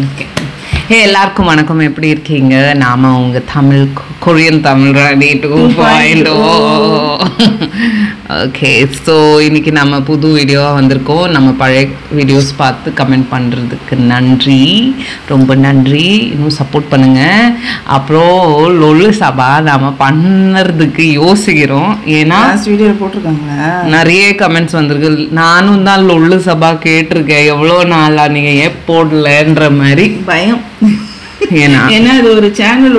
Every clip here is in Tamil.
ஓகே. எல்லாருக்கும் வணக்கம். எப்படி இருக்கீங்க? நாம உங்க தமிழ் கொரியன் தமிழ் ராணி 2.0. ஓகே, ஸோ இன்னைக்கு நம்ம புது வீடியோவாக வந்திருக்கோம். நம்ம பழைய வீடியோஸ் பார்த்து கமெண்ட் பண்ணுறதுக்கு நன்றி, ரொம்ப நன்றி. இன்னும் சப்போர்ட் பண்ணுங்கள். அப்புறம் லொல்லு சபா நம்ம பண்ணுறதுக்கு யோசிக்கிறோம். ஏன்னா வீடியோ போட்டிருக்காங்களா, நிறைய கமெண்ட்ஸ் வந்திருக்கு. நானும் தான் லொல்லு சபா கேட்டிருக்கேன், எவ்வளோ நாளா நீங்கள் ஏன் போடலன்ற மாதிரி பயம். ஏன்னா அது ஒரு சேனல்,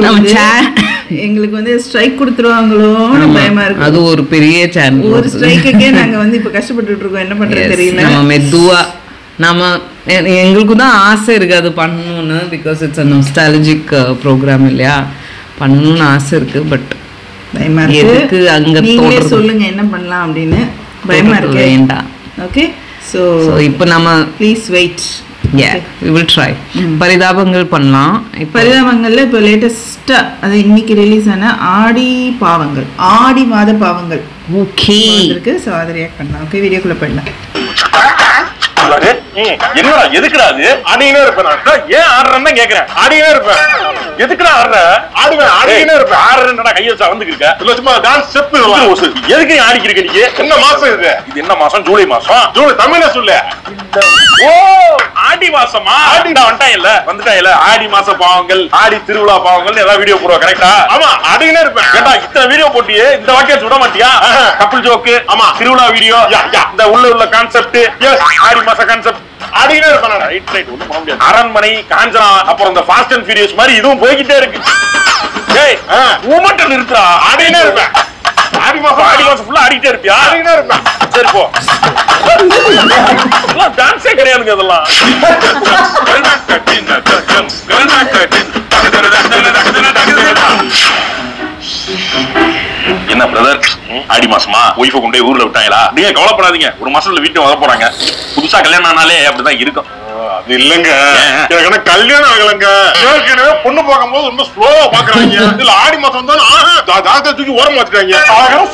எங்களுக்கு வந்து ஸ்ட்ரைக் கொடுத்துருவாங்களோன்னு பயமா இருக்கு. அது ஒரு பெரிய சேனல். ஒரு ஸ்ட்ரைக்குக்கே நாங்க வந்து இப்ப கஷ்டப்பட்டுட்டு இருக்கோம். என்ன பண்றது தெரியல. நம்ம மெதுவா எங்களுக்கு தான் ஆசை இருக்கு அது பண்ணணும்னு. Because it's a nostalgic program இல்லையா, பண்ணணும்னு ஆசை இருக்கு. பட் பயமா இருக்கு. அங்க நீங்களே சொல்லுங்க என்ன பண்ணலாம் அப்படின்னு. பயமா இருக்கு. வேண்டாம். ஓகே, சோ இப்போ நம்ம please wait. Yeah, we will try. Parithabangal பண்ணலாம். பரிதாபங்கள்ல இப்போ லேட்டஸ்டா அது இன்னைக்கு ரிலீஸ் ஆன ஆடி பாவங்கள், ஆடி மாத பாவங்கள் ஓகே இருக்கு. சோ அதை ரியாக்ட் பண்ணலாம். ஓகே, வீடியோக்குள்ள போயிடலாம். என்னடா எதுக்குடா அது? ஆடினே இருப்பேன். ஏன் ஆடுறேன்னு கேக்குறேன். ஆடினே இருப்பேன். எதுக்குடா ஆடுற? ஆடுவேன், ஆடினே இருப்பேன். ஆடுறேன்டா கைய வச்சு வந்துக்கிருக்க. இல்ல சும்மா டான்ஸ் ஸ்டெப் எதுக்கு ஆடிக்கிருக்க நீ? என்ன மாசம் இது? இது என்ன மாசம்? ஜூலை மாசம். ஜூலை தமிழ்ல சொல்லு. ஓ, ஆடி மாசமா? ஆடிடா வந்துட்டாயில்ல, வந்துட்டாயில்ல. ஆடி மாச பாவங்கள், ஆடி திருவிழா பாவங்கள் ஏதாவது வீடியோ போடுவா கரெக்டா? ஆமா, ஆடினே இருப்பேன். கேட்டா இத்தனை வீடியோ போட்டியே, இந்த வாக்கியம் விட மாட்டியா? கப்பிள் ஜோக்கு, ஆமா, திருவிழா வீடியோ, இந்த உள்ள கான்செப்ட், ஆடி மாச கான்செப்ட் ஆடினே இருப்பேன். ரைட் ரைட், ஒண்ணும் பண்ண முடியாது. அரண்மனை, காஞ்சனா, அப்புறம் இந்த ஃபாஸ்ட் அண்ட் ஃபியூரியஸ் மாதிரி இதுவும் போய்கிட்டே இருக்கு. டேய், மூமெண்ட் நிறுத்துறா. ஆடினே இருப்பேன். ஆடி மாசம் ஃபுல்லா ஆடிட்டே இருப்பியா? ஆடினே இருப்பேன். சரி போ. டான்ஸே கிடையாதுங்க அதெல்லாம். என்ன பிரதர், ஆடி மாசமா ஒய்ஃபை கொண்டு போய் ஊர்ல விட்டாங்களா? நீங்க கவலைப்படாதீங்க, ஒரு மாசத்துல வீட்டுக்கு வர போறாங்க. புதுசா கல்யாணம் ஆனாலே அப்படிதான் இருக்கும். அது இல்லங்க, எனக்கு கல்யாணம் ஆகலங்க. ஏற்கனவே பொண்ணு பார்க்கும்போது ரொம்ப ஸ்லோவா பாக்குறாங்க. இல்ல ஆடி மாசம் தான் தூக்கி ஓரம் மாத்திட்டாங்க.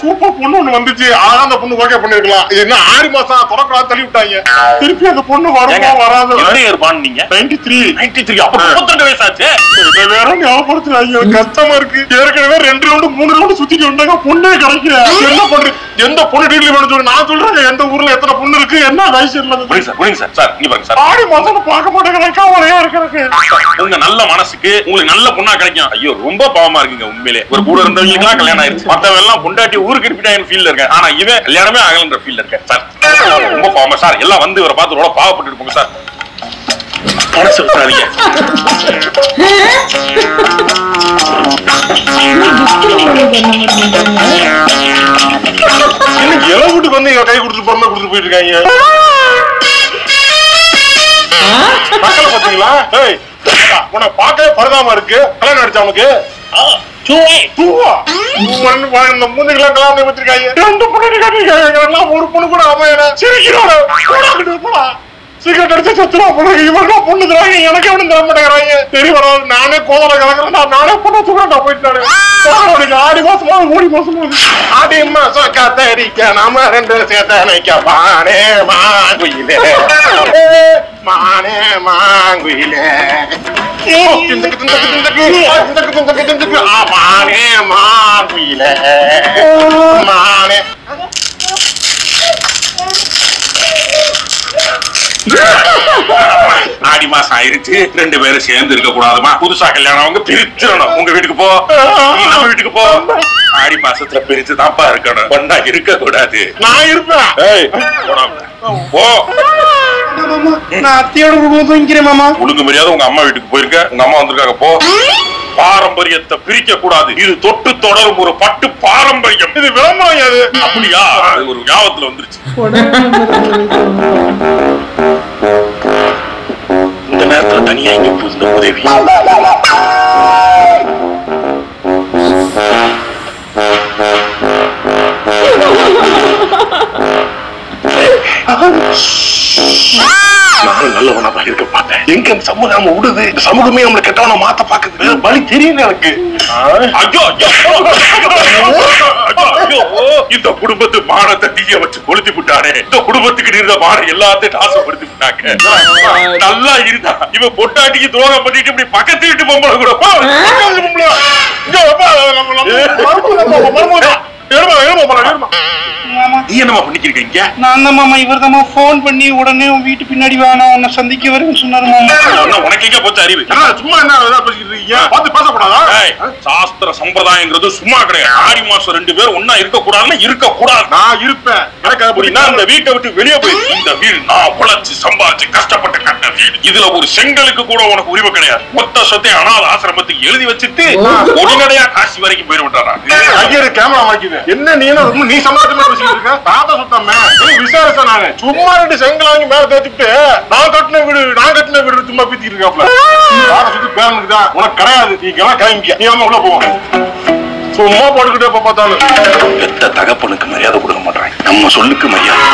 சூப்பர் பொண்ணு ஒண்ணு வந்துச்சு, அந்த பொண்ணு ஓகே பண்ணிருக்கலாம். இது என்ன ஆடி மாசம் தொடக்கலாம் தள்ளி விட்டாங்க. திருப்பி அந்த பொண்ணு வருமா வராது? என்ன இருப்பான்னு நீங்க 93 அப்ப 32 வயசாச்சு. வேற ஞாபகப்படுத்துறாங்க, கஷ்டமா இருக்கு. ஏற்கனவே 2 ரவுண்டு 3 ரவுண்டு சுத்திட்டு வந்தாங்க, பொண்ணே கிடைக்கல. என்ன பண்றது? எந்த பொண்ணு டீல் வேணும் சொல்லி நான் சொல்றேன். எந்த ஊர்ல எத்தனை பொண்ணு இருக்கு, என்ன வயசு இல்ல சார். இங்க பாருங்க சார், ஆடி மாசம் பார்க்க மாட்டேங்கிறேன், கவலையா இருக்கு. உங்க நல்ல மனசுக்கு உங்களுக்கு நல்ல பொண்ணா கிடைக்கும். ஐயோ ரொம்ப பாவமா இருக்குங்க உண்மையிலே. ஒரு கூட இருந்தவங்களுக்கு எல்லாம் கல்யாணம் ஆயிடுச்சு, மத்தவங்க எல்லாம் பொண்டாட்டி ஊருக்கு இருப்பிட்டாங்க ஃபீல்ல இருக்கேன். ஆனா இவன் கல்யாணமே ஆகலன்ற ஃபீல்ல இருக்கேன் சார். ரொம்ப பாவமா சார். எல்லாம் வந்து இவரை பார்த்து ரொம்ப பாவப்பட்டு இருப்போங்க சார். மனசு விட்டாதீங்க. இலை வீட்டுக்கு வந்து கை கொடுத்துட்டு போறமா கொடுத்துட்டு போயிட்டு இருக்காங்க. மக்களை பாத்தீங்களா? உனக்கு பார்க்கவே பரிதாபமா இருக்கு. கல்யாணம் அடிச்சா உனக்கு ஒரு பொண்ணு கூட அமையல. சீக்கிரம் அடிச்சு சத்துருவா பொண்ணு தராங்க. எனக்கு எவனும் தர மாட்டேங்கிறாங்க. சரி வராது, நானே கோதலை கலக்குறேன். நானே பொண்ணு தூக்கிட்டு போயிட்டு ஆடி மாசமா ஓடி மாசமா ஆடி மாசம் காத்தடிக்க நாம 2 சேத்தனைக்க மானே மாங்குயிலே மானே மாங்குயிலே மானே மாங்குயிலே மானே. ஆடி மாசம் ஆயிருச்சு, 2 பேரும் சேர்ந்து இருக்க கூடாதுமா. புதுசா கல்யாணம் அவங்க பிரிச்சிடணும். உங்க வீட்டுக்கு போ, நம்ம வீட்டுக்கு போ. ஆடி மாசத்துல பிரிச்சு தான்ப்பா இருக்கணும், ஒன்னா இருக்க கூடாது. நான் இருப்பேன். போ. நான் அத்தியோட குடும்பம் தூங்கிக்கிறேன் மாமா. ஒழுங்கு மரியாதை உங்க அம்மா வீட்டுக்கு போயிருக்க. உங்க அம்மா வந்திருக்காங்க, போ. பாரம்பரியத்தை பிரிக்க கூடாது. இது தொட்டு தொடரும் ஒரு பட்டு பாரம்பரியம். இது விளம்பரம். அது அப்படியா? அது ஒரு ஞாபகத்துல வந்துருச்சு. இந்த நேரத்துல தனியா இங்க புதுந்த உதவி. நானும் நல்லவனா தான் இருக்க பார்த்தேன். எங்க சமூகம் நம்ம விடுது, சமூகமே நம்மளை கெட்டவன மாத்த பாக்குது. வேற வழி தெரியல எனக்கு. ஐயோ இந்த குடும்பத்து மானத்தை தீய வச்சு கொளுத்தி விட்டானே, இந்த குடும்பத்துக்கு இருந்த மானம் எல்லாத்தையும் நாசப்படுத்தி விட்டாங்க. நல்லா இருந்தா இவன் பொட்டாட்டிக்கு துரோகம் பண்ணிட்டு இப்படி பக்கத்து வீட்டு பொம்பளை கூட பண்ணி உடனே வீட்டு பின்னாடி வேணாம் உன்னை சந்திக்க வருன்னு சொன்னாரு. உனக்கு எங்க போச்சு அறிவு? சும்மா என்ன பேசிட்டு இருக்கீங்க? பார்த்து பேசக்கூடாதா? சாஸ்திர சம்பிரதாயங்கிறது சும்மா கிடையாது. ஆடி மாசம் 2 பேரும் ஒன்னா இருக்க கூடாதுன்னு இருக்க கூடாது. நான் இருப்பேன். எனக்கு அப்படின்னா இந்த வீட்டை விட்டு வெளியே போய், இந்த வீடு நான் உழைச்சு சம்பாதிச்சு கஷ்டப்பட்டு கட்ட வீடு, இதுல ஒரு செங்கலுக்கு கூட உனக்கு உரிமை கிடையாது. மொத்த சொத்தை அனாத ஆசிரமத்துக்கு எழுதி வச்சுட்டு ஒருநடையா காசி வரைக்கும் போயிட விட்டாரா? ஐயரு கேமரா வாங்கிது என்ன நீ சமாளிச்சு பேசிட்டு இருக்க? தாத்தா சுத்தமே விசாரிச்சா நானு சும்மா 2 செங்கல் வாங்கி மேல தேய்ச்சிட்டு நான் கட்டின வீடு சும்மா பீத்திட்டு இருக்காப்ல. தாத்தா சுத்தி பேரனுக்கு தான் உனக்கு கிடையாது. நீ கிளம்பிக்க, நீ அம்மா உள்ள போவோம். சும்மா போட்டுக்கிட்டே எப்ப பார்த்தாலும் பெத்த தகப்பனுக்கு மரியாதை கொடுக்க மாட்டாங்க. நம்ம சொல்லுக்கு மரியாதை.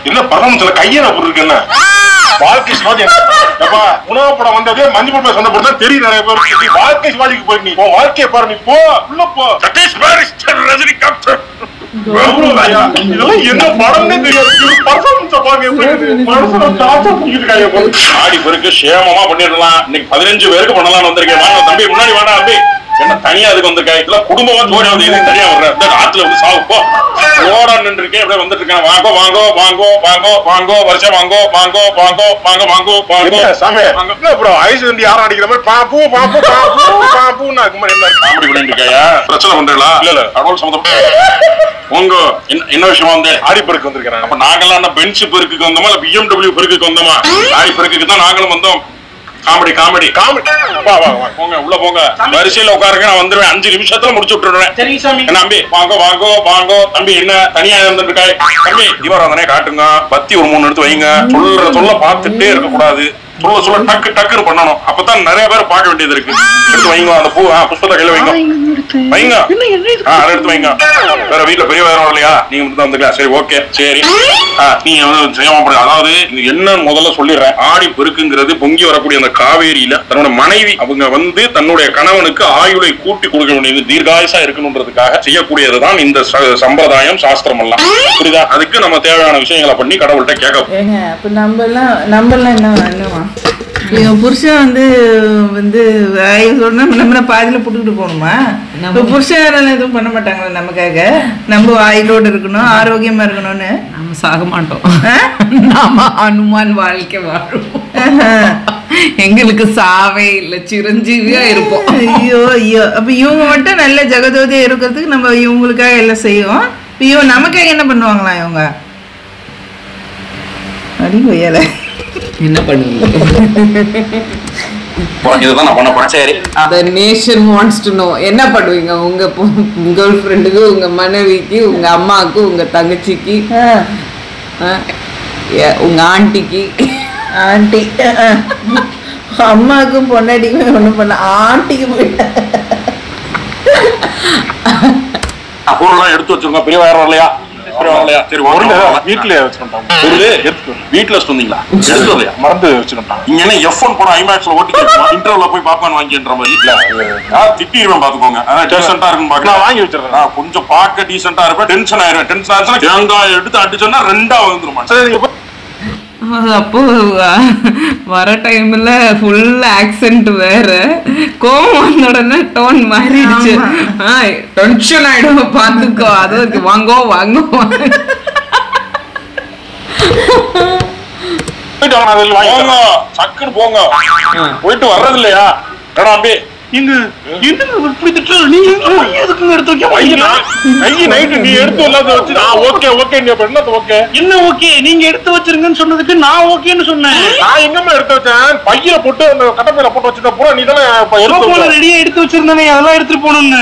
இல்ல பரமத்துல கையில போட்டுருக்கு. என்ன வாழ்க்கை சிவாஜி உணவு படம் வந்ததே மஞ்சள் படம் சொன்ன படம் தான் தெரியும். நிறைய பேர் வாழ்க்கை சிவாஜிக்கு போய் நீ வாழ்க்கையை பாரு, நீ போ உள்ள போ. சதீஷ் பாரிஸ்டர் ரஜினிகாந்த் இதெல்லாம் என்ன படம்னே தெரியாது. பர்ஃபார்மன்ஸ் ஆடி பெருக்கு சேமமா பண்ணிடலாம். இன்னைக்கு 15 பேருக்கு பண்ணலாம்னு வந்திருக்கேன். தம்பி முன்னாடி வேணா தம்பி, என்ன தனியா அதுக்கு வந்திருக்கேன். இதெல்லாம் குடும்பமா ஜோடி தனியா வர்றேன். ஆத்துல வந்து சாவு போ ஓட நின்று இருக்கேன். அப்படியே வந்துட்டு இருக்கேன். வாங்கோ வாங்கோ வாங்கோ வாங்கோ வாங்கோ வருஷம் வாங்கோ வாங்கோ வாங்கோ வாங்க வாங்கோ வாங்கோ சாமி. அப்புறம் ஐஸ் வண்டி யாரும் அடிக்கிற மாதிரி பாப்பு பாப்பு பாப்பு பாப்புன்னு காமெடி பண்ணிட்டு இருக்கையா? பிரச்சனை பண்றீங்களா? இல்ல இல்ல கடவுள் சம்பந்தம் உங்க என்ன விஷயமா வந்து ஆடி பெருக்கு வந்திருக்கேன். அப்ப நாங்கெல்லாம் என்ன பென்ஸ் பெருக்குக்கு வந்தோமா இல்ல BMW பெருக்குக்கு வந்தோமா? ஆடி பெருக்குக்கு தான் நாங்களும் வந்தோம். Comedy comedy comedy. வா வா வா போங்க உள்ள போங்க. வரிசையில உட்காருங்க, நான் வந்துருவேன். 5 நிமிஷத்துல முடிச்சு விட்டுறேன். சரி சாமி. நம்பி வாங்கோ வாங்கோ வாங்கோ. தம்பி என்ன தனியா இருந்துட்டு இருக்காய்? தம்பி தீபாவளி காட்டுங்க. பத்தி ஒரு 3 எடுத்து வைங்க. சொல்ல பார்த்துட்டே இருக்க கூடாது. சொல்ல டக்கு டக்குன்னு பண்ணணும். அப்பதான் நிறைய பேர் பார்க்க வேண்டியது இருக்கு. எடுத்து வைங்க அந்த பூ. புஷ்பத்தை கையில வைங்க வைங்க. அதை எடுத்து வைங்க. வேற வீட்டுல பெரிய வேற இல்லையா? நீங்க மட்டும் தான் வந்துக்கலாம். சரி ஓகே சரி. நீங்க செய்யாம போடுங்க. அதாவது இது என்னன்னு முதல்ல சொல்லிடுறேன். ஆடி பெருக்குங்கிறது பொங்கி வரக்கூடிய அந்த காவேரியில தன்னோட மனைவி அவங்க வந்து தன்னுடைய கணவனுக்கு ஆயுளை கூட்டி கொடுக்க வேண்டியது, தீர்காயுசா இருக்கணும்ன்றதுக்காக செய்யக்கூடியதுதான் இந்த சம்பிரதாயம், சாஸ்திரம் எல்லாம். புரியுதா? அதுக்கு நம்ம தேவையான விஷயங்களை பண்ணி கடவுள்கிட்ட கேட்க. என்னவா புருஷன் வந்து நம்ம பாதியில புட்டுக்கிட்டு போகணுமா? புருஷன் எதுவும் பண்ண மாட்டாங்களா நமக்காக? நம்ம ஆயுளோடு இருக்கணும், ஆரோக்கியமா இருக்கணும்னு. நம்ம சாக மாட்டோம். நாம அனுமான் வாழ்க்கை வாழுவோம். எங்களுக்கு சாவே இல்ல, சிரஞ்சீவியா இருப்போம். ஐயோ ஐயோ. அப்ப இவங்க மட்டும் நல்ல ஜெகஜோதியா இருக்கிறதுக்கு நம்ம இவங்களுக்காக எல்லாம் செய்வோம். இவங்க நமக்காக என்ன பண்ணுவாங்களா இவங்க? அடி கொய்யல என்ன பண்ணுவீங்க? இதுதான் நான் பண்ண போறேன். சரி. The nation wants to know. என்ன பண்ணுவீங்க உங்க கேர்ள் ஃப்ரெண்டுக்கு, உங்க மனைவிக்கு, உங்க அம்மாவுக்கு, உங்க தங்கச்சிக்கு, உங்க ஆண்டிக்கு? ஆண்டி அம்மாவுக்கும் பொண்டாட்டிக்குமே ஒண்ணும் பண்ண, ஆண்டிக்கு போயிட்டேன். பொருள்லாம் எடுத்து வச்சிருக்கோம். பெரிய வேற வரலையா? வீட்டுல வந்தீங்களா? மறந்து வச்சுக்கிட்டான். இங்க என்ன F1 படம் ஐமேக்ஸ்ல ஓட்டி இன்டர்வல்ல போய் பாப்பான் வாங்கின்ற மாதிரி திட்டிடுவேன். பாத்துக்கோங்க. டீசென்ட்டா இருக்குன்னு பாக்கலாம் வாங்கி வச்சிருக்கேன். கொஞ்சம் பார்க்க டீசென்ட்டா இருப்பேன். டென்ஷன் ஆயிருவேன். டென்ஷன் ஆச்சுன்னா தேங்காய் எடுத்து அடிச்சோன்னா 2ஆ வந்துருமா? அப்போ வர டைம்ல ஃபுல் ஆக்சென்ட் வேற. கோவம் வந்த உடனே டோன் மாறிடுச்சு. டென்ஷன் ஆயிடும். பாத்துக்கோ. அது வாங்கோ வாங்கோ. சக்குன்னு போங்க. போயிட்டு வர்றது இல்லையா? நீ எடுத்து வச்சிருங்கன்னு சொன்னதுக்கு நான் ஓகேன்னு சொன்னேன். நான் எங்கம்மா எடுத்து வச்சேன்? பையில போட்டு அந்த கட்டப்பையில போட்டு வச்சிருந்த பூரா நீ தானே ரெடியா எடுத்து வச்சிருந்தேன். அதெல்லாம் எடுத்துட்டு போகணும்னு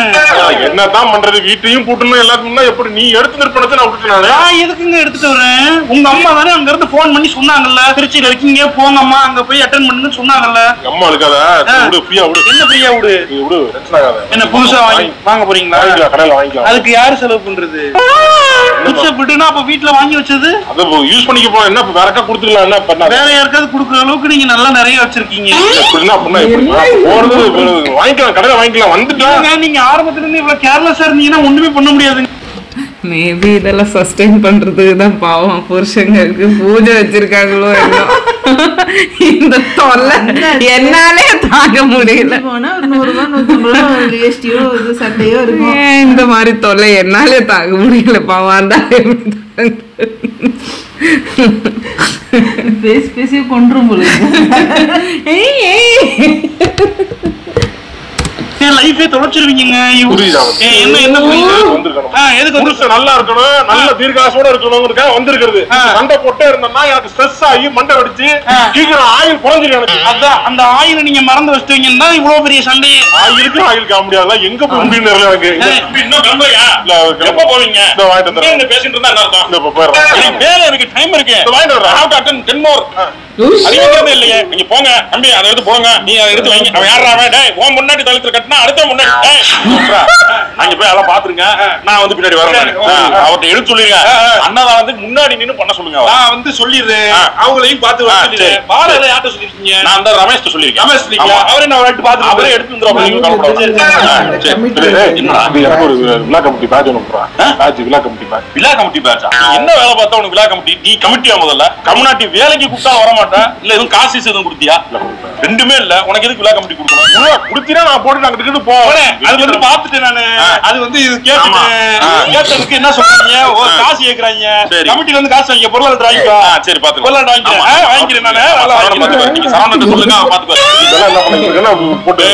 என்னதான் பண்றது, வீட்டையும் கூட்டணும் எல்லாத்துக்கும். எப்படி நீ எடுத்து நிற்பனத்தை நான் விட்டுட்டு நான் எதுக்குங்க எடுத்துட்டு வரேன்? உங்க அம்மா தானே அங்க இருந்து போன் பண்ணி சொன்னாங்கல்ல, திருச்சியில இருக்கீங்க போங்கம்மா அங்க போய் அட்டென்ட் பண்ணுன்னு சொன்னாங்கல்ல. அம்மா இருக்காத, விடு ஃப்ரீயா விடு. என்ன ஃப்ரீயா விடு? விடு, டென்ஷன் ஆகாத. என்ன புதுசா வாங்க போறீங்களா? கடையில வாங்கிக்கலாம். அதுக்கு யாரு செலவு பண்றது? விட்டுனா அப்ப வீட்டுல வாங்கி வச்சது அதை யூஸ் பண்ணிக்க போன என்ன வேற யாருக்கா கொடுத்துக்கலாம். என்ன பண்ண வேற யாருக்காவது கொடுக்குற அளவுக்கு நீங்க நல்லா நிறைய வச்சிருக்கீங்க. வாங்கிக்கலாம், கடையில வாங்கிக்கலாம். வந்துட்டாங்க. நீங்க ஆரம்பத்துல இருந்து இவ்வளவு கேர்லெஸ்ஸா இருந்தீங்கன்னா ஒண்ணுமே பண்ண முடியாதுங்க. மேபி இதெல்லாம் சஸ்டெயின் பண்றதுக்கு தான் பாவம் புருஷங்களுக்கு பூஜை வச்சிருக்காங்களோ என்ன. இந்த தொல்லை என்னாலே தாங்க முடியல. போனா ஒரு 100 ரூபாய் 150 ரூபாய் வேஷ்டியோ இது சட்டையோ இருக்கும். இந்த மாதிரி தொல்லை என்னாலே தாங்க முடியல பாவம். பேசி பேசி கொன்றும் போல. லைஃபே தொலைச்சிருவீங்க. என்ன என்ன எதுக்கு நல்லா இருக்கணும், நல்ல தீர்காசோட இருக்கணும் வந்திருக்கிறது. சண்டை போட்டே இருந்தோம்னா எனக்கு ஸ்ட்ரெஸ் ஆகி மண்டை வெடிச்சு சீக்கிரம் ஆயில் குறைஞ்சிடும் எனக்கு. அதான் அந்த ஆயில நீங்க மறந்து வச்சிட்டீங்கன்னா இவ்வளவு பெரிய சண்டை. ஆயிலுக்கு ஆயில் காம முடியாது. எங்க போய் முடியும் எனக்கு. இன்னும் கிளம்பலையா? எப்ப போவீங்க? வாங்கிட்டு பேசிட்டு இருந்தா என்ன அர்த்தம்? போயிடுறேன். வேலை இருக்கு, டைம் இருக்கு. வாங்கிட்டு வரேன். 10 more. இல்லையே நீங்க போங்க தம்பி, அதை எடுத்து போங்க. நீ அதை எடுத்து வைங்க. அவன் யாரா உன் முன்னாடி தளத்துல கட்டினா அடுத்த முன்னாடி அங்க போய் அதெல்லாம் பாத்துருங்க. நான் வந்து பின்னாடி வரேன். அவர்கிட்ட எடுத்து சொல்லிருங்க. அண்ணாதான் வந்து முன்னாடி நின்னு பண்ண சொல்லுங்க. நான் வந்து சொல்லிடுறேன். அவங்களையும் பார்த்து பாரு. யார்கிட்ட சொல்லிருக்கீங்க? நான் அந்த ரமேஷ் சொல்லிருக்கேன். ரமேஷ் அவரே நான் பார்த்து அவரே எடுத்து வந்துடும். விழா கமிட்டி பேட்ச் விழா கமிட்டி விழா கமிட்டி பேட்சா? என்ன வேலை பார்த்தா உனக்கு விழா கமிட்டி? நீ கமிட்டியா? முதல்ல கம்யூனிட்டி வேலைக்கு கூப்பிட்டா வர மாட்டேன். இல்ல எதுவும் காசு எதுவும் கொடுத்தியா? ரெண்டுமே இல்ல. உனக்கு எதுக்கு விழா கமிட்டி கொடுக்கணும்? குடுத்தீனா நான் போட்டு அங்கிட்டு போவேன். அது வந்து பாத்துட்டேன் நானு. அது வந்து இது கேட்டதுக்கு என்ன சொல்றீங்க? காசு கேக்குறாங்க. கமிட்டில வந்து காசு வாங்கி பொருள் வாங்கிக்கோ. சரி பாத்து பொருள் வாங்கிக்கிறேன் நானு. நீங்க சரவணன் சொல்லுங்க, பாத்துக்கோ. போட்டு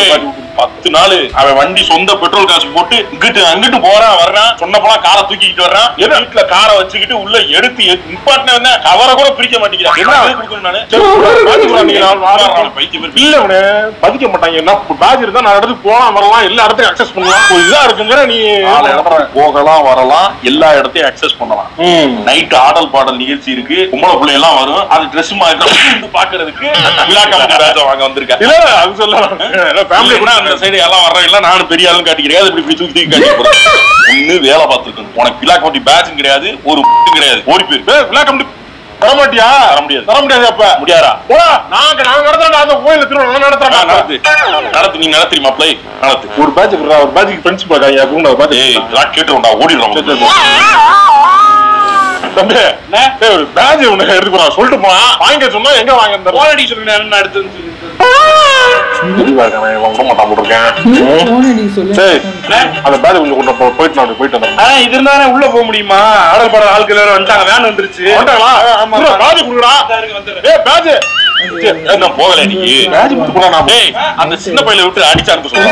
10 நாள் அவன் வண்டி சொந்த பெட்ரோல் காசு போட்டு இங்கிட்டு அங்கிட்டு போறான் வர்றான். சொன்னப்பெல்லாம் காரை தூக்கிட்டு வர்றான். வீட்டுல காரை வச்சுக்கிட்டு உள்ள எடுத்து நிப்பாட்டின வந்தேன். அவரை கூட பிரிக்க மாட்டேங்கிறான். என்ன கொடுக்கணும் நானு? பதிக்க மாட்டாங்க. என்ன பேட்ச் இருந்தா நான் இடத்துக்கு போலாம் வரலாம், எல்லா இடத்தையும் அக்சஸ் பண்ணலாம். இதா இருக்குங்கிற நீ போகலாம் வரலாம், எல்லா இடத்தையும் அக்சஸ் பண்ணலாம். நைட் ஆடல் பாடல் நிகழ்ச்சி இருக்கு. கும்பல பிள்ளை எல்லாம் வரும். அது ட்ரெஸ் மாதிரி பாக்குறதுக்கு விழா கமிட்டி பேட்ச் வாங்க வந்திருக்கேன். இல்ல அது சொல்லலாம். ஃபேமிலி கூட அந்த சைடு எல்லாம் வர்றவங்க நானும் பெரிய ஆளும் காட்டிக்கிறேன். இப்படி தூக்கி காட்டி ஒண்ணு வேலை பார்த்துருக்கணும். உனக்கு விழா கமிட்டி பேட்சும் கிடையாது, ஒரு கிடையாது. ஓடி போயிரு. விழா கமிட்டி தர மாட்டியா? தர முடியாது. தர முடியாது. அப்ப முடியாதா? நாங்க நடத்துறோம். அந்த கோயில திரும்ப நடத்துறோம். நடத்து. நீ நடத்துறீ மாப்ளை நடத்து. ஒரு பேட்ச் ஒரு பேட்சுக்கு ஃப்ரெண்ட்ஸ் பாக்காங்க. கேட்டுருவோம்டா, ஓடிடுறோம். தம்பி ஒரு பேட்ச் ஒண்ணு எடுத்து போறான். சொல்லிட்டு போனா வாங்க சொன்னா எங்க வாங்க போனடி சொல்லி எடுத்து இது இருந்தா உள்ள போக முடியுமா? ஆடல் பாடல் ஆட்கள் வந்துட்டாங்க. வேன் வந்துருச்சு. போகல நீ அந்த சின்ன பையில விட்டு அடிச்சு அனுப்ப சொல்லுங்க.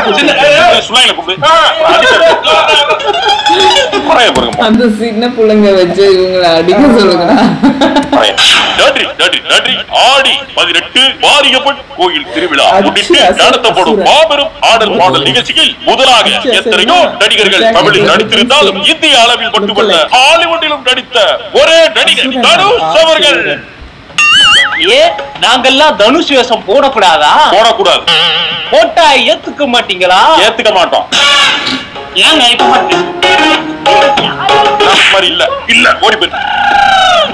அந்த சின்ன பிள்ளைங்க வச்சு இவங்களை அடிக்க சொல்லுங்க. ஆடி 18 மாரியம்மன் கோயில் திருவிழா முன்னிட்டு நடத்தப்படும் மாபெரும் ஆடல் பாடல் நிகழ்ச்சியில் முதலாக எத்தனையோ நடிகர்கள் தமிழில் நடித்திருந்தாலும் இந்திய அளவில் மட்டுமல்ல ஹாலிவுட்டிலும் நடித்த ஒரே நடிகர் தனுஷ் அவர்கள். நாங்கெல்லாம் தனுஷ் வேஷம் போடக்கூடாதா? போடக்கூடாது. போட்டா ஏத்துக்க மாட்டீங்களா? ஏத்துக்க மாட்டோம். ஏங்க இல்ல இல்ல ஓடி போய்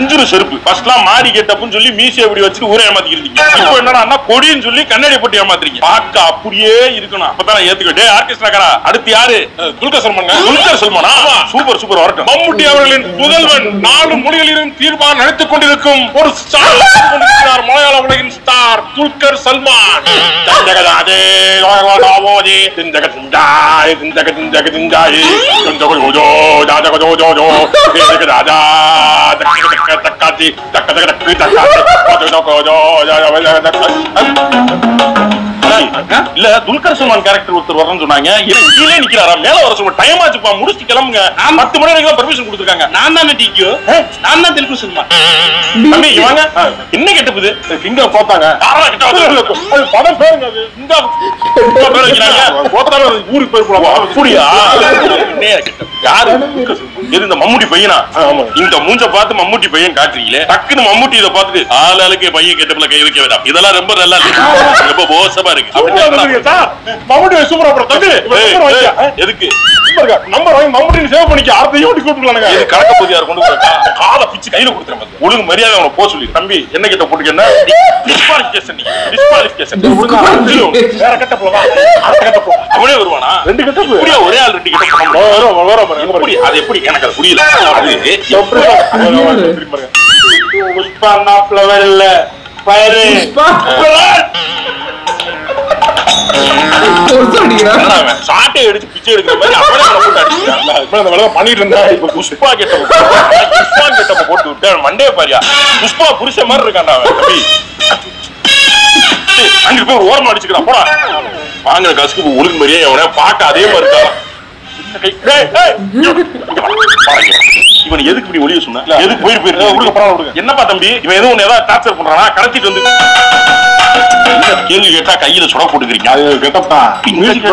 இஞ்சுரு செருப்பு. ஃபர்ஸ்ட்லாம் மாடி கேட்டப்புன்னு சொல்லி மீசி அப்படி வச்சுட்டு ஊரை ஏமாத்திக்கிறீங்க. இப்போ என்னடா கொடின்னு சொல்லி கண்ணாடி போட்டு ஏமாத்துறீங்க. பார்க்க அப்படியே இருக்கணும். அப்பதான் ஏத்துக்கிட்டே ஆர்கெஸ்ட்ராக்காரா. அடுத்து யாரு? துல்கர் சல்மான். துல்கர் சல்மானா? சூப்பர் சூப்பர் வரட்டும். மம்முட்டி அவர்களின் முதல்வன் 4 மொழிகளிலும் தீர்மானம் நடித்துக் கொண்டிருக்கும் ஒரு ஸ்டார், மலையாள உலகின் ஸ்டார் துல்கர் சல்மான். இல்ல துல்கர் சல்மான் கேரக்டர் ஒருத்தர் வரணும்னு சொன்னாங்க. கீழே நிக்கிறாரா, மேல வர சொல்ல டைம் ஆச்சுப்பா, முடிச்சுட்டு கிளம்புங்க. 10 மணி வரைக்கும் பெர்மிஷன் கொடுத்துருக்காங்க. நான் தான் டிக்யூ, நான் தான் தெலுங்கு சல்மான். தம்பி வாங்க. என்ன கெட்டப்புது ஃபிங்கர் போட்டாங்க. படம் பேருங்க அது. இந்த பேர் வைக்கிறாங்க. போட்டாலும் ஊருக்கு போய் போலாம். அப்படியா? யாரு இந்த மம்முட்டி பையனா? இந்த மூஞ்ச பார்த்து மம்முட்டி பையன் காட்டுறீங்களே, டக்குன்னு மம்முட்டி இதை பார்த்துட்டு ஆளுக்கு பையன் கெட்டப்புல கை வைக்க வேண்டாம். இதெல்லாம் ரொம்ப நல்லா இருக்கு, ரொம்ப மோசமா இருக்கு. மம்முட்டி சூப்பரா படம் தம்பி. எதுக்கு நம்பர் வாங்கி மம்முட்டி சேவ் பண்ணிக்க. அர்த்தையும் கூப்பிட்டுலாங்க. இது கணக்க போதியா கொண்டு காலை பிச்சு கையில கொடுத்துறேன். ஒழுங்கு மரியாதை அவனை போக சொல்லி. தம்பி என்ன கிட்ட போட்டுக்கன்னா டிஸ்குவாலிஃபிகேஷன். வேற கட்ட போலாம். அவனே வருவானா? 2 கட்ட புரியா? ஒரே ஆள் 2 கட்ட போறோம். அது எப்படி எனக்கு அது புரியல. புஷ்பா நாப்ளவர் இல்ல பயிரு சாட்டை அடிச்சு பிச்சை எடுக்கிற மாதிரி பண்ணிட்டு இருந்தா. இப்ப புஷ்பா கெட்ட போட்டு விட்டு மண்டே பாரியா. புஷ்பா புருஷ மாதிரி இருக்காண்டா அவன். அங்க போய் ஒரு ஓரமா அடிச்சுக்கிறான். போடா வாங்குற காசுக்கு ஒழுங்கு மாதிரியே அவனை பார்க்க அதே மாதிரி இருக்கான். இவன் எதுக்கு இப்படி ஒளிய சொன்ன? எதுக்கு போயிரு? என்னப்பா தம்பி இவன் எதுவும் ஏதாவது டார்ச்சர் பண்றானா? கடத்திட்டு வந்து கேள்வி கேட்டா கையில சுட போட்டுக்கிறீங்க. அது கேட்டப்பா மியூசிக்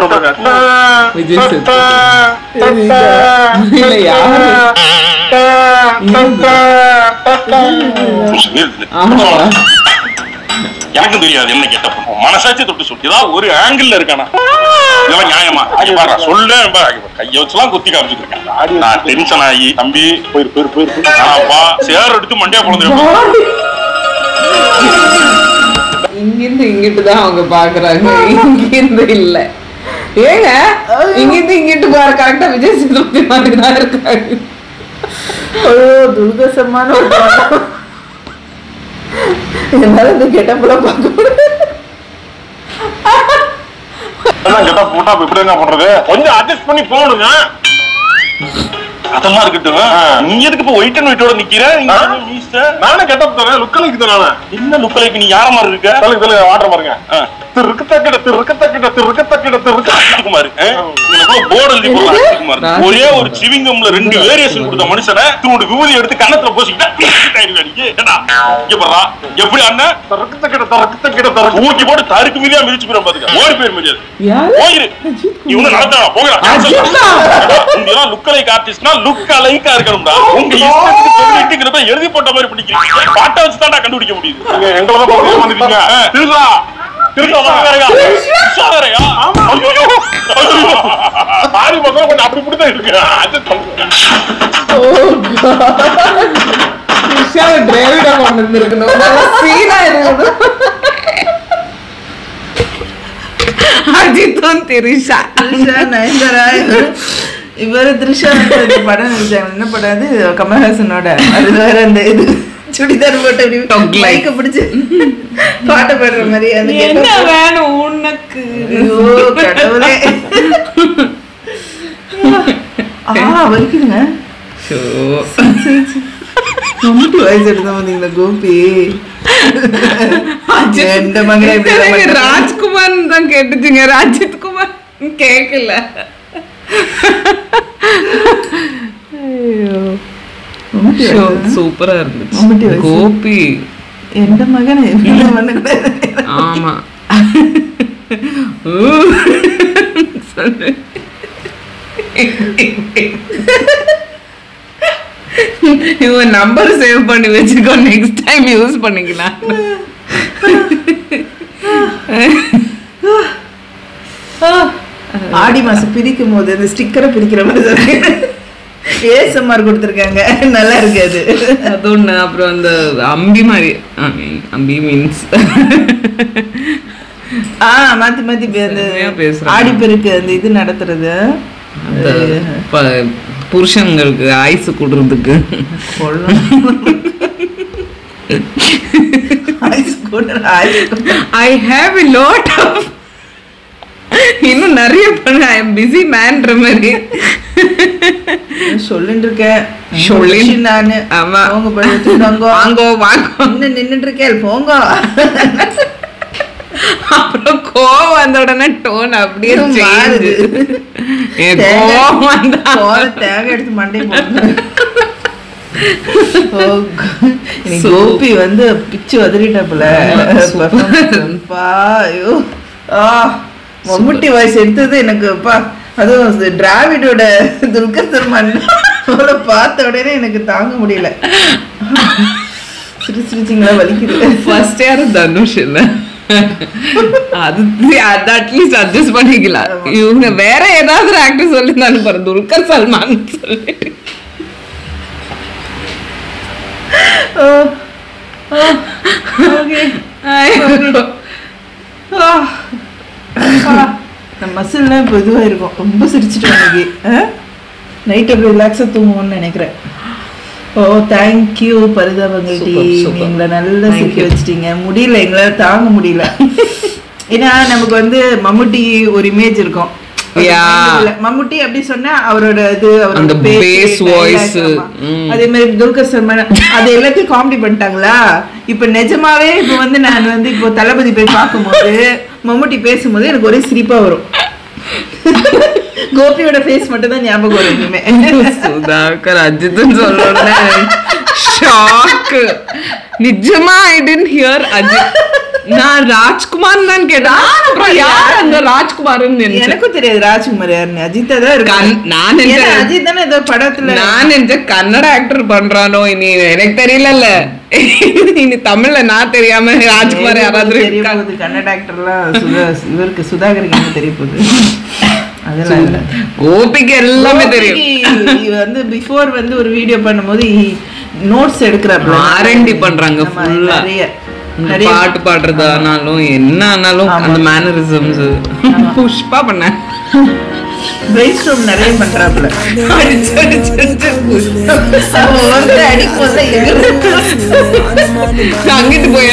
எனக்கும் தெரியாது என்ன கேட்டப்ப. மனசாட்சி தொட்டு சொல்லி ஏதாவது ஒரு ஆங்கிள் இருக்கானா? இதெல்லாம் நியாயமா? சொல்ல கைய வச்சுலாம் குத்தி காமிச்சிட்டு இருக்கேன். நான் டென்ஷன் ஆகி தம்பி போயிரு சேர் எடுத்து மண்டியா குழந்தை இங்கிருந்து இங்கிட்டுதான் அவங்க பாக்குறாங்க, இங்கிருந்து இல்ல. ஏங்க இங்கிருந்து இங்கிட்டு பாரு, கரெக்டா விஜய் சேதுபதி மாதிரி தான் இருக்காங்க. துல்கசமான ஒரு என்னால இந்த கெட்டப்புல பார்க்க கெட்டப் போட்டா எப்படி என்ன பண்றது? கொஞ்சம் அட்ஜஸ்ட் பண்ணி போகணுங்க. அதெல்லாம் இருக்கட்டும். நீ எதுக்கு இப்ப ஒயிட் அண்ட் ஒயிட்டோட நிக்கிற? நானே கெட்டப் தரேன். லுக்கலைக்கு தானே. என்ன லுக்கலைக்கு? நீ யார மாதிரி இருக்க? ஆடுற பாருங்க. ஒரே ஒரு சிவிங்கம்ல 2 வேரியேஷன் கொடுத்த மனுஷனை தூண்டு விபூதி எடுத்து கணத்துல போசிக்கிட்டா எப்படி அண்ணன் ஊக்கி போட்டு தருக்கு மீதியா மிதிச்சு போயிடும். பாத்துக்க ஓடி போயிரு முடியாது. போயிரு இவங்க நடத்தா போகலாம். லுக்கலைக் ஆர்டிஸ்ட்னா லுக்கலைக்கா இருக்கணும்டா. உங்க இஷ்டத்துக்கு எழுதி போட்ட மாதிரி பிடிக்கிறீங்க. பாட்டை வச்சு தான் கண்டுபிடிக்க முடியுது. எங்களை அஜித்தும் திரிஷா நயன்தாரா இவரு த்ரிஷா படம் நடிச்சாங்க. என்ன படம் அது? கமல்ஹாசனோட. அது வேற அந்த இது சுடிதார் போட்டு லைக்க பிடிச்சு பாட்டு பாடுற மாதிரி. அது என்ன வேணும் உனக்கு? கடவுளே வலிக்குதுங்க. ரொம்ப வயசு எடுத்த வந்தீங்களா கோபி? ராஜ்குமார் தான் கேட்டுச்சுங்க, ராஜித் குமார் கேட்கல. சூப்பரா இருந்துச்சு கோபி. எந்த மகன் ஆமா இவன் நம்பர் சேவ் பண்ணி வச்சுக்கோ, நெக்ஸ்ட் டைம் யூஸ் பண்ணிக்கலாம். ஆடி மாசம் பிரிக்கும் போது அந்த ஸ்டிக்கரை பிரிக்கிற மாதிரி ஏஎஸ்எம்ஆர் கொடுத்துருக்காங்க. நல்லா இருக்கு அது. அது ஒண்ணு. அப்புறம் அந்த அம்பி மாதிரி, அம்பி மீன்ஸ் மாத்தி மாத்தி ஆடி பெருக்கு அந்த இது நடத்துறது. புருஷங்களுக்கு ஆயுசு கூடுறதுக்கு I have a lot of இன்னும் நிறைய பண்ண. ஐ எம் பிஸி மேன்ற மாதிரி சொல்லிட்டு இருக்கேன். நானு அவங்க வாங்கோ வாங்கோ இன்னும் நின்றுட்டு இருக்கேன். போங்க அப்புறம் கோவம் வந்த உடனே டோன் அப்படியே மாறுது. கோவம் வந்தா தேவை எடுத்து மண்டை போட்டு கோபி வந்து பிச்சு வதறிட்டாப்புல. ஐயோ மம்முட்டி வாய்ஸ் எடுத்தது எனக்கு அதுவும் டிராவிடோட துல்கர் சல்மான் பார்த்த உடனே எனக்கு தாங்க முடியல. சிரிச்சிங்களா வலிக்குது. ஃபர்ஸ்ட் யாரு தனுஷ் இல்ல, அது அட்லீஸ்ட் அட்ஜஸ்ட் பண்ணிக்கலாம். இவங்க வேற ஏதாவது ஆக்டர் சொல்லியிருந்தாலும் பாரு, துல்கர் சல்மான் சொல்லிட்டு மசில்லாம் இப்போ இதுவாக இருக்கும். ரொம்ப சிரிச்சுட்டு அன்னைக்கு நைட் அப்படி ரிலாக்ஸாக தூங்குவோம்னு நினைக்கிறேன். ஓ தேங்க்யூ பரிதாபங்கள் டி, நீங்களை நல்லா சிரிக்க வச்சுட்டீங்க. முடியல, எங்களால் தாங்க முடியல. ஏன்னா நமக்கு வந்து மம்முட்டி ஒரு இமேஜ் இருக்கும். மம்முட்டி அப்படி சொன்னா அவரோட இது, அவரோட பேஸ் வாய்ஸ், அதே மாதிரி துல்கர் சல்மான் அது எல்லாத்தையும் காமெடி பண்ணிட்டாங்களா. இப்ப நிஜமாவே இப்ப வந்து நான் வந்து இப்போ தளபதி போய் பார்க்கும்போது மம்முட்டி பேசும்போது எனக்கு ஒரே சிரிப்பா வரும். கோபியோட ஃபேஸ் மட்டும் தான் ஞாபகம் வரும் இனிமே. சுதாகர் அஜித்னு சொல்றேன். ஷாக். நிஜமா ஐ டிடன்ட் ஹியர் அஜித். நான் ராஜ்குமார் தான் கேட்டேன். அப்புறம் யார் அந்த ராஜ்குமார்? எனக்கும் தெரியாது ராஜ்குமார் யாருன்னு. அஜித்தா தான் இருக்கு. நான் நினைச்சேன் அஜித் தானே ஏதோ படத்துல. நான் நினைச்சேன் கன்னட ஆக்டர் பண்றானோ. இனி எனக்கு தெரியல, இனி தமிழ்ல நான் தெரியாம ராஜ்குமார் யாராவது தெரியும். கன்னட ஆக்டர்லாம் இவருக்கு சுதாகருக்கு என்ன தெரிய போகுது? அதெல்லாம் இல்ல. கோபிக்கு எல்லாமே தெரியும். வந்து பிஃபோர் வந்து ஒரு வீடியோ பண்ணும்போது நோட்ஸ் எடுக்கிறாப்ல, ஆர்என்டி பண்றாங்க ஃபுல்லா. நிறைய பாட்டு பாடுறது ஆனாலும் என்ன ஆனாலும் அந்த மேனரிசம்ஸ். புஷ்பா பண்ண பிரைன்ஸ்டார்ம் நிறைய பண்றாப்ல. அங்கிட்டு போய்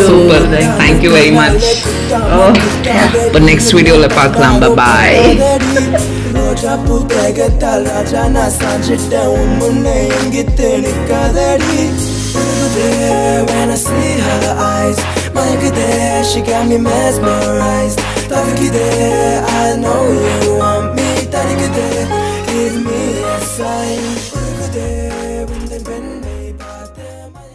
super. Thank you very much. Next வீடியோல பார்க்கலாம். பாய். Roja putrega tal raja na sanjita umune ingite nikadari. When I see her eyes, my good she got me mesmerized. Tavkide I know you want me. Tarikide give me a sign.